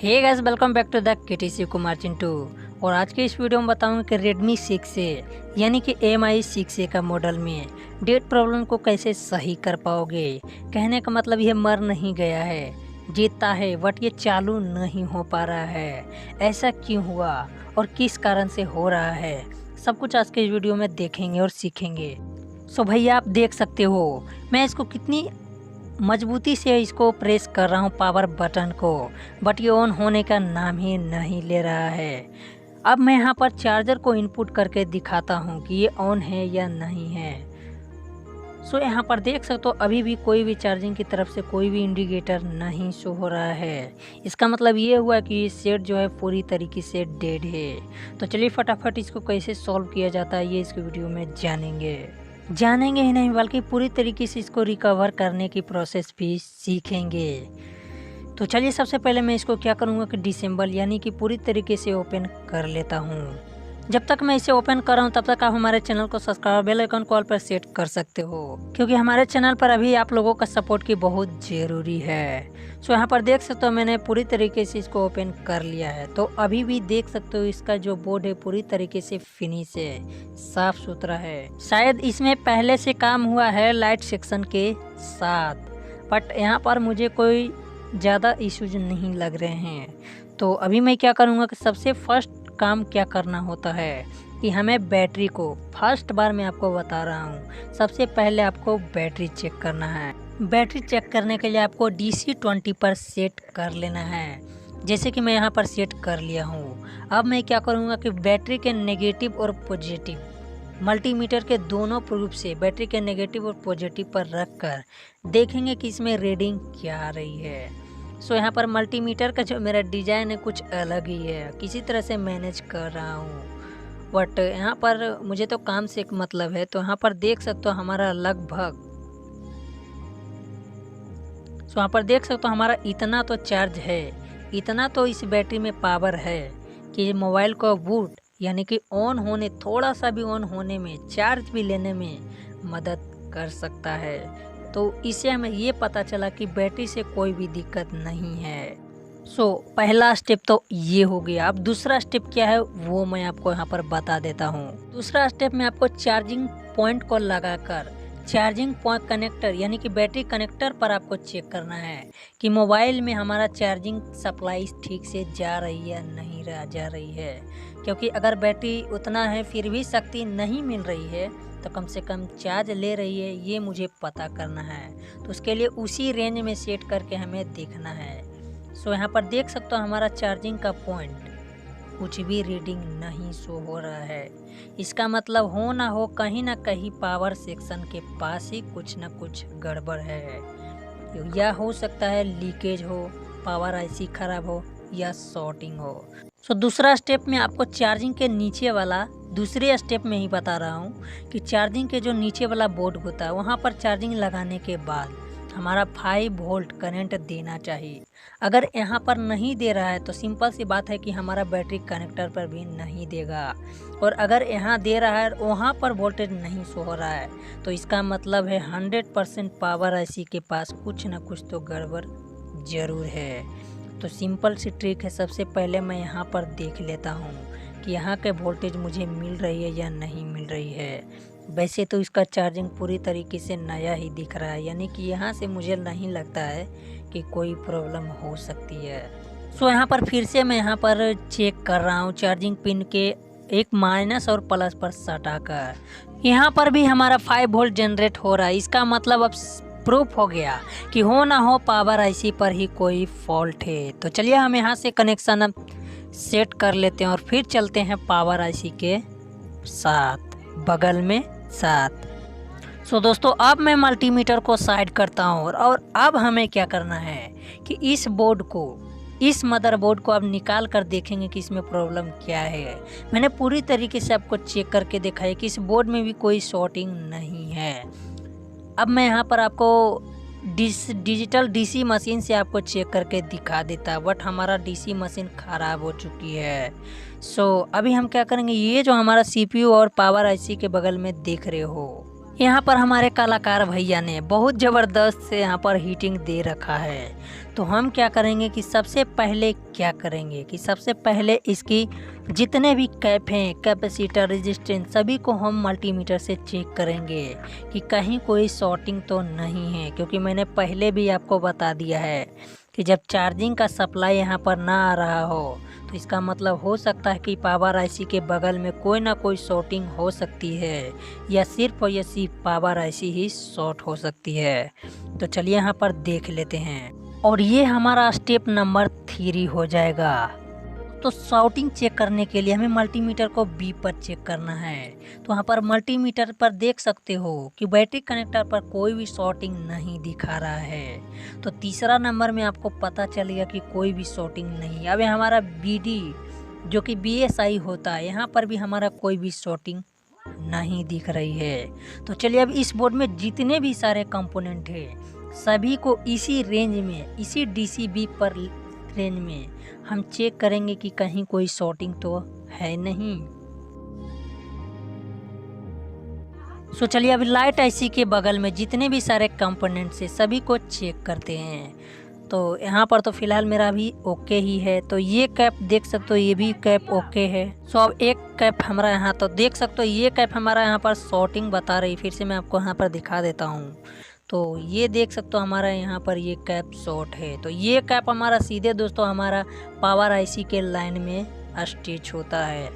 Hey guys, welcome back to the KTC Kumar Chintu. और आज के इस वीडियो में बताऊंगा कि Redmi 6A यानी कि MI 6A का मॉडल में डेट प्रॉब्लम को कैसे सही कर पाओगे। कहने का मतलब ये मर नहीं गया है, जीता है, बट ये चालू नहीं हो पा रहा है। ऐसा क्यों हुआ और किस कारण से हो रहा है, सब कुछ आज के इस वीडियो में देखेंगे और सीखेंगे। सो भैया आप देख सकते हो मैं इसको कितनी मजबूती से इसको प्रेस कर रहा हूँ पावर बटन को, बट ये ऑन होने का नाम ही नहीं ले रहा है। अब मैं यहाँ पर चार्जर को इनपुट करके दिखाता हूँ कि ये ऑन है या नहीं है। सो यहाँ पर देख सकते हो अभी भी कोई भी चार्जिंग की तरफ से कोई भी इंडिकेटर नहीं शो हो रहा है। इसका मतलब ये हुआ कि ये सेट जो है पूरी तरीके से डेड है। तो चलिए फटाफट इसको कैसे सॉल्व किया जाता है ये इस वीडियो में जानेंगे ही नहीं बल्कि पूरी तरीके से इसको रिकवर करने की प्रोसेस भी सीखेंगे। तो चलिए सबसे पहले मैं इसको क्या करूँगा कि डिसेंबल यानी कि पूरी तरीके से ओपन कर लेता हूँ। जब तक मैं इसे ओपन कर रहा हूँ तब तक आप हमारे चैनल को सब्सक्राइब बेल आइकन कॉल पर सेट कर सकते हो, क्योंकि हमारे चैनल पर अभी आप लोगों का सपोर्ट की बहुत ज़रूरी है। सो यहाँ पर देख सकते हो मैंने पूरी तरीके से इसको ओपन कर लिया है। तो अभी भी देख सकते हो इसका जो बोर्ड है पूरी तरीके से फिनिश है, साफ सुथरा है। शायद इसमें पहले से काम हुआ है लाइट सेक्शन के साथ, बट यहाँ पर मुझे कोई ज़्यादा इश्यूज नहीं लग रहे हैं। तो अभी मैं क्या करूँगा कि सबसे फर्स्ट काम क्या करना होता है कि हमें बैटरी को, फर्स्ट बार मैं आपको बता रहा हूँ, सबसे पहले आपको बैटरी चेक करना है। बैटरी चेक करने के लिए आपको DC20 पर सेट कर लेना है, जैसे कि मैं यहाँ पर सेट कर लिया हूँ। अब मैं क्या करूँगा कि बैटरी के नेगेटिव और पॉजिटिव मल्टीमीटर के दोनों प्रूफ से बैटरी के नेगेटिव और पॉजिटिव पर रख कर देखेंगे कि इसमें रीडिंग क्या आ रही है। सो यहाँ पर मल्टीमीटर का जो मेरा डिज़ाइन है कुछ अलग ही है, किसी तरह से मैनेज कर रहा हूँ, बट यहाँ पर मुझे तो काम से एक मतलब है। तो यहाँ पर देख सकते हो हमारा लगभग, सो यहाँ पर देख सकते हो हमारा इतना तो चार्ज है, इतना तो इस बैटरी में पावर है कि मोबाइल को बूट यानी कि ऑन होने, थोड़ा सा भी ऑन होने में, चार्ज भी लेने में मदद कर सकता है। तो इससे हमें ये पता चला कि बैटरी से कोई भी दिक्कत नहीं है। सो पहला स्टेप तो ये हो गया। अब दूसरा स्टेप क्या है वो मैं आपको यहाँ पर बता देता हूँ। दूसरा स्टेप में आपको चार्जिंग पॉइंट को लगाकर चार्जिंग पॉइंट कनेक्टर यानी कि बैटरी कनेक्टर पर आपको चेक करना है कि मोबाइल में हमारा चार्जिंग सप्लाई ठीक से जा रही है या नहीं जा रही है। क्योंकि अगर बैटरी उतना है फिर भी शक्ति नहीं मिल रही है तो कम से कम चार्ज ले रही है, ये मुझे पता करना है। तो उसके लिए उसी रेंज में सेट करके हमें देखना है। सो यहाँ पर देख सकते हो हमारा चार्जिंग का पॉइंट कुछ भी रीडिंग नहीं शो हो रहा है। इसका मतलब हो ना हो कहीं ना कहीं पावर सेक्शन के पास ही कुछ ना कुछ गड़बड़ है, या हो सकता है लीकेज हो, पावर आईसी खराब हो या शॉर्टिंग हो। सो दूसरा स्टेप में आपको चार्जिंग के नीचे वाला, दूसरे स्टेप में ही बता रहा हूँ कि चार्जिंग के जो नीचे वाला बोर्ड होता है वहाँ पर चार्जिंग लगाने के बाद हमारा 5 वोल्ट करंट देना चाहिए। अगर यहाँ पर नहीं दे रहा है तो सिंपल सी बात है कि हमारा बैटरी कनेक्टर पर भी नहीं देगा। और अगर यहाँ दे रहा है वहाँ पर वोल्टेज नहीं शो हो रहा है तो इसका मतलब है 100% पावर आईसी के पास कुछ ना कुछ तो गड़बड़ ज़रूर है। तो सिंपल सी ट्रिक है, सबसे पहले मैं यहाँ पर देख लेता हूँ कि यहाँ के वोल्टेज मुझे मिल रही है या नहीं मिल रही है। वैसे तो इसका चार्जिंग पूरी तरीके से नया ही दिख रहा है, यानी कि यहाँ से मुझे नहीं लगता है कि कोई प्रॉब्लम हो सकती है। सो यहाँ पर फिर से मैं यहाँ पर चेक कर रहा हूँ चार्जिंग पिन के एक माइनस और प्लस पर सटाकर। यहाँ पर भी हमारा 5 वोल्ट जनरेट हो रहा है। इसका मतलब अब प्रूफ हो गया कि हो ना हो पावर आईसी पर ही कोई फॉल्ट है। तो चलिए हम यहाँ से कनेक्शन अब सेट कर लेते हैं और फिर चलते हैं पावर आईसी के साथ, बगल में साथ। सो दोस्तों अब मैं मल्टीमीटर को साइड करता हूँ और अब हमें क्या करना है कि इस बोर्ड को, इस मदरबोर्ड को अब निकाल कर देखेंगे कि इसमें प्रॉब्लम क्या है। मैंने पूरी तरीके से आपको चेक करके देखा है कि इस बोर्ड में भी कोई शॉर्टिंग नहीं है। अब मैं यहाँ पर आपको डिजिटल डीसी मशीन से आपको चेक करके दिखा देता, बट हमारा डीसी मशीन ख़राब हो चुकी है। सो अभी हम क्या करेंगे, ये जो हमारा सीपीयू और पावर आईसी के बगल में देख रहे हो यहाँ पर हमारे कलाकार भैया ने बहुत ज़बरदस्त से यहाँ पर हीटिंग दे रखा है। तो हम क्या करेंगे कि सबसे पहले क्या करेंगे कि सबसे पहले इसकी जितने भी कैप हैं, कैपेसिटर, रेजिस्टेंस, सभी को हम मल्टीमीटर से चेक करेंगे कि कहीं कोई शॉर्टिंग तो नहीं है। क्योंकि मैंने पहले भी आपको बता दिया है कि जब चार्जिंग का सप्लाई यहाँ पर ना आ रहा हो तो इसका मतलब हो सकता है कि पावर आईसी के बगल में कोई ना कोई शॉर्टिंग हो सकती है, या सिर्फ और या सिर्फ पावर आईसी ही शॉर्ट हो सकती है। तो चलिए यहाँ पर देख लेते हैं, और ये हमारा स्टेप नंबर 3 हो जाएगा। तो शॉर्टिंग चेक करने के लिए हमें मल्टीमीटर को बी पर चेक करना है। तो यहाँ पर मल्टीमीटर पर देख सकते हो कि बैटरी कनेक्टर पर कोई भी शॉर्टिंग नहीं दिखा रहा है। तो तीसरा नंबर में आपको पता चलेगा कि कोई भी शॉर्टिंग नहीं। अब हमारा बीडी जो कि बीएसआई होता है, यहाँ पर भी हमारा कोई भी शॉर्टिंग नहीं दिख रही है। तो चलिए अब इस बोर्ड में जितने भी सारे कंपोनेंट है सभी को इसी रेंज में, इसी डीसीबी पर रेंज में हम चेक करेंगे कि कहीं कोई शॉर्टिंग तो है नहीं। सो चलिए अभी लाइट आईसी के बगल में जितने भी सारे कंपोनेंट्स है सभी को चेक करते हैं। तो यहाँ पर तो फिलहाल मेरा भी ओके ही है। तो ये कैप देख सकते हो, ये भी कैप ओके है। सो अब एक कैप हमारा यहाँ तो देख सकते हो, ये कैप हमारा यहाँ पर शॉर्टिंग बता रही। फिर से मैं आपको यहाँ पर दिखा देता हूँ। तो ये देख सकते हो हमारा यहाँ पर ये कैप शॉर्ट है। तो ये कैप हमारा सीधे दोस्तों हमारा पावर आईसी के लाइन में अटैच होता है,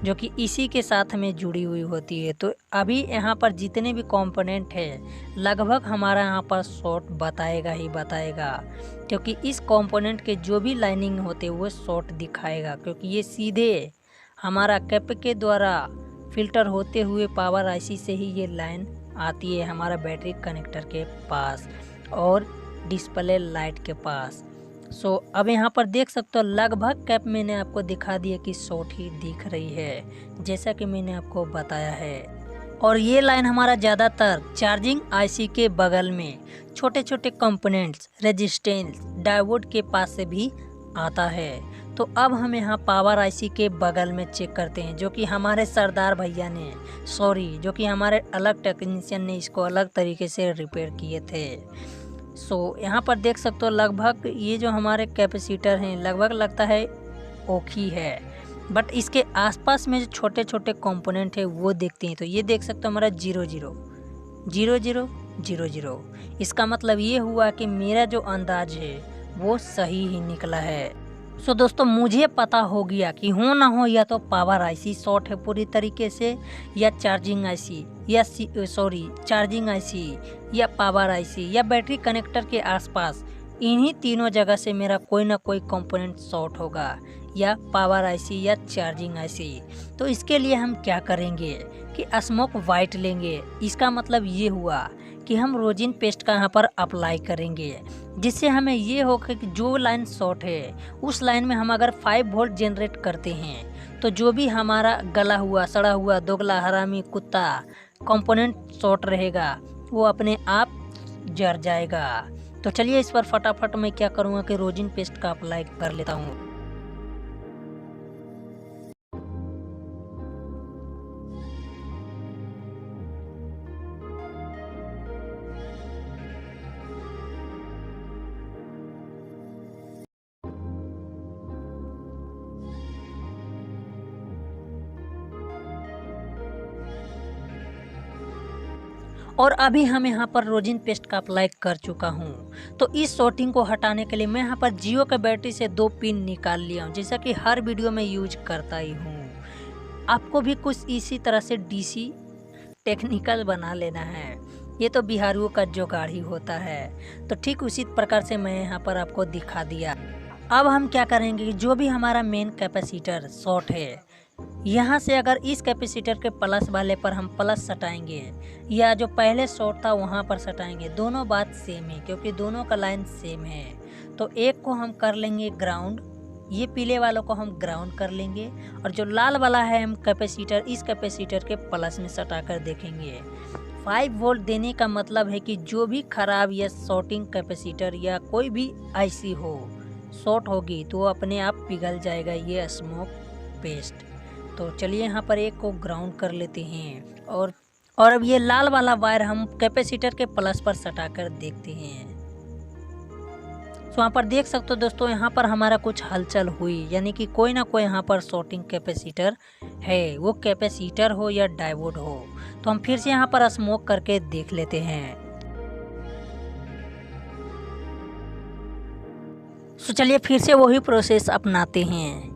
जो कि इसी के साथ में जुड़ी हुई होती है। तो अभी यहाँ पर जितने भी कंपोनेंट है लगभग हमारा यहाँ पर शॉर्ट बताएगा ही बताएगा, क्योंकि इस कंपोनेंट के जो भी लाइनिंग होते वो शॉर्ट दिखाएगा। क्योंकि ये सीधे हमारा कैप के द्वारा फिल्टर होते हुए पावर आईसी से ही ये लाइन आती है हमारा बैटरी कनेक्टर के पास और डिस्प्ले लाइट के पास। सो अब यहाँ पर देख सकते हो लगभग कैप मैंने आपको दिखा दिया कि शॉर्ट ही दिख रही है, जैसा कि मैंने आपको बताया है। और ये लाइन हमारा ज़्यादातर चार्जिंग आईसी के बगल में छोटे छोटे कंपोनेंट्स, रेजिस्टेंस, डायोड के पास से भी आता है। तो अब हम यहाँ पावर आईसी के बगल में चेक करते हैं, जो कि हमारे सरदार भैया ने, जो कि हमारे अलग टेक्नीशियन ने इसको अलग तरीके से रिपेयर किए थे। सो यहाँ पर देख सकते हो लगभग ये जो हमारे कैपेसिटर हैं लगभग लगता है ओखी है, बट इसके आसपास में जो छोटे छोटे कंपोनेंट है वो देखते हैं। तो ये देख सकते हो हमारा 000000। इसका मतलब ये हुआ कि मेरा जो अंदाज है वो सही ही निकला है। सो दोस्तों मुझे पता हो गया कि हो ना हो या तो पावर आईसी शॉर्ट है पूरी तरीके से, या चार्जिंग आईसी, या चार्जिंग आईसी या पावर आईसी या बैटरी कनेक्टर के आसपास इन्हीं तीनों जगह से मेरा कोई ना कोई कंपोनेंट शॉर्ट होगा, या पावर आईसी या चार्जिंग आईसी। तो इसके लिए हम क्या करेंगे कि स्मोक वाइट लेंगे। इसका मतलब ये हुआ कि हम रोजिन पेस्ट का यहाँ पर अप्लाई करेंगे, जिससे हमें ये होगा कि जो लाइन शॉर्ट है उस लाइन में हम अगर 5 वोल्ट जनरेट करते हैं तो जो भी हमारा गला हुआ, सड़ा हुआ, दोगला, हरामी, कुत्ता कंपोनेंट शॉर्ट रहेगा वो अपने आप जर जाएगा। तो चलिए इस पर फटाफट मैं क्या करूँगा कि रोजिन पेस्ट का अप्लाई कर लेता हूँ। और अभी हम यहाँ पर रोजिन पेस्ट का अप्लाई कर चुका हूँ। तो इस शॉर्टिंग को हटाने के लिए मैं यहाँ पर जियो के बैटरी से 2 पिन निकाल लिया हूँ, जैसा कि हर वीडियो में यूज करता ही हूँ। आपको भी कुछ इसी तरह से डीसी टेक्निकल बना लेना है। ये तो बिहारियों का जुगाड़ ही होता है। तो ठीक उसी प्रकार से मैं यहाँ पर आपको दिखा दिया। अब हम क्या करेंगे कि जो भी हमारा मेन कैपेसिटर शॉर्ट है, यहाँ से अगर इस कैपेसिटर के प्लस वाले पर हम प्लस सटाएंगे या जो पहले शॉर्ट था वहाँ पर सटाएंगे, दोनों बात सेम है क्योंकि दोनों का लाइन सेम है। तो एक को हम कर लेंगे ग्राउंड, ये पीले वालों को हम ग्राउंड कर लेंगे, और जो लाल वाला है हम कैपेसिटर इस कैपेसिटर के प्लस में सटा कर देखेंगे। 5 वोल्ट देने का मतलब है कि जो भी खराब या शॉर्टिंग कैपेसिटर या कोई भी आईसी हो शॉर्ट होगी तो वो अपने आप पिघल जाएगा ये स्मोक पेस्ट। तो चलिए यहाँ पर एक को ग्राउंड कर लेते हैं और और अब ये लाल वाला वायर हम कैपेसिटर के प्लस पर सटाकर देखते हैं। तो यहाँ पर देख सकते हो दोस्तों, यहाँ पर हमारा कुछ हलचल हुई, यानी कि कोई ना कोई यहाँ पर शॉर्टिंग कैपेसिटर है, वो कैपेसिटर हो या डायोड हो। तो हम फिर से यहाँ पर स्मोक करके देख लेते हैं। तो चलिए फिर से वही प्रोसेस अपनाते हैं।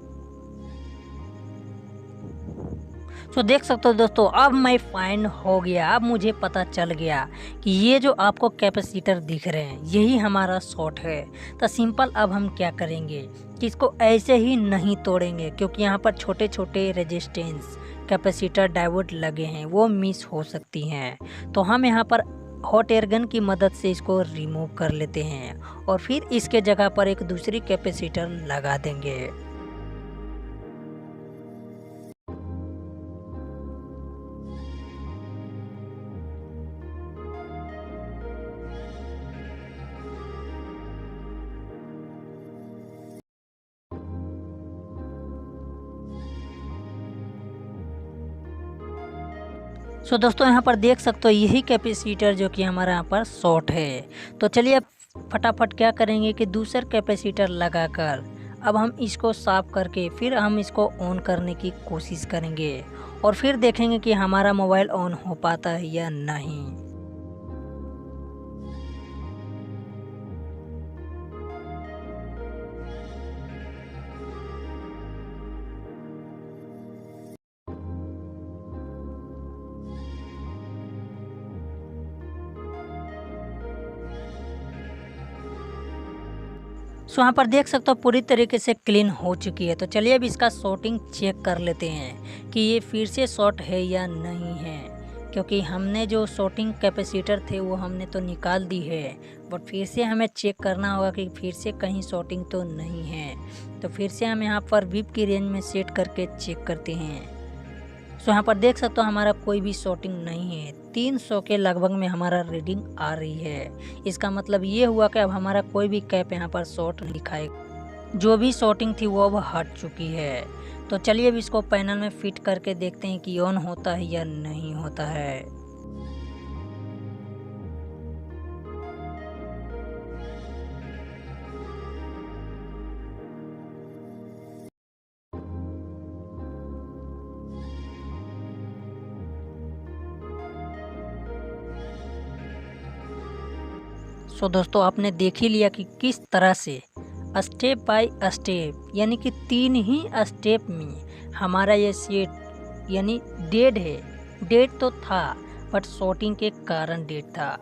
तो देख सकते हो दोस्तों, अब मैं फाइंड हो गया, अब मुझे पता चल गया कि ये जो आपको कैपेसिटर दिख रहे हैं यही हमारा शॉर्ट है। तो सिंपल अब हम क्या करेंगे कि इसको ऐसे ही नहीं तोड़ेंगे, क्योंकि यहाँ पर छोटे छोटे रेजिस्टेंस कैपेसिटर डायोड लगे हैं, वो मिस हो सकती हैं। तो हम यहाँ पर हॉट एयर गन की मदद से इसको रिमूव कर लेते हैं और फिर इसके जगह पर एक दूसरी कैपेसिटर लगा देंगे। सो दोस्तों, यहाँ पर देख सकते हो यही कैपेसिटर जो कि हमारा यहाँ पर शॉर्ट है। तो चलिए अब फटाफट क्या करेंगे कि दूसरा कैपेसिटर लगाकर अब हम इसको साफ करके फिर हम इसको ऑन करने की कोशिश करेंगे और फिर देखेंगे कि हमारा मोबाइल ऑन हो पाता है या नहीं। सो यहाँ पर देख सकते हो पूरी तरीके से क्लीन हो चुकी है। तो चलिए अब इसका शॉर्टिंग चेक कर लेते हैं कि ये फिर से शॉर्ट है या नहीं है, क्योंकि हमने जो शॉर्टिंग कैपेसिटर थे वो हमने तो निकाल दी है, बट फिर से हमें चेक करना होगा कि फिर से कहीं शॉर्टिंग तो नहीं है। तो फिर से हम यहाँ पर विप की रेंज में सेट करके चेक करते हैं। सो यहाँ पर देख सकते हो हमारा कोई भी शॉर्टिंग नहीं है, 300 के लगभग में हमारा रीडिंग आ रही है। इसका मतलब ये हुआ कि अब हमारा कोई भी कैप यहाँ पर शॉर्ट नहीं दिखाएगा, जो भी शॉर्टिंग थी वो अब हट चुकी है। तो चलिए अब इसको पैनल में फिट करके देखते हैं कि ऑन होता है या नहीं होता है। सो दोस्तों, आपने देख ही लिया कि किस तरह से स्टेप बाय स्टेप, यानी कि 3 ही स्टेप में हमारा ये सेट यानी डेड है। डेड तो था बट शॉर्टिंग के कारण डेड था।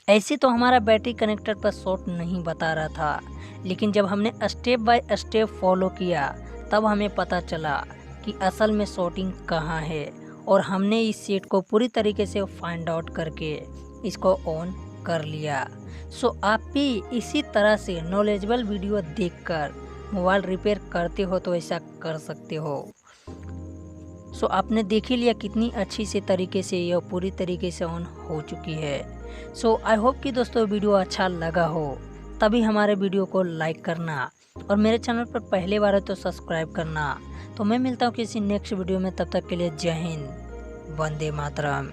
ऐसे तो हमारा बैटरी कनेक्टर पर शॉर्ट नहीं बता रहा था, लेकिन जब हमने स्टेप बाय स्टेप फॉलो किया तब हमें पता चला कि असल में शॉर्टिंग कहाँ है, और हमने इस सेट को पूरी तरीके से फाइंड आउट करके इसको ऑन कर लिया। सो आप भी इसी तरह से नॉलेजेबल वीडियो देखकर मोबाइल रिपेयर करते हो तो ऐसा कर सकते हो। सो आपने देख ही लिया कितनी अच्छी से तरीके से यह पूरी तरीके से ऑन हो चुकी है। सो आई होप कि दोस्तों वीडियो अच्छा लगा हो, तभी हमारे वीडियो को लाइक करना और मेरे चैनल पर पहली बार है तो सब्सक्राइब करना। तो मैं मिलता हूँ किसी नेक्स्ट वीडियो में, तब तक के लिए जय हिंद, वंदे मातरम।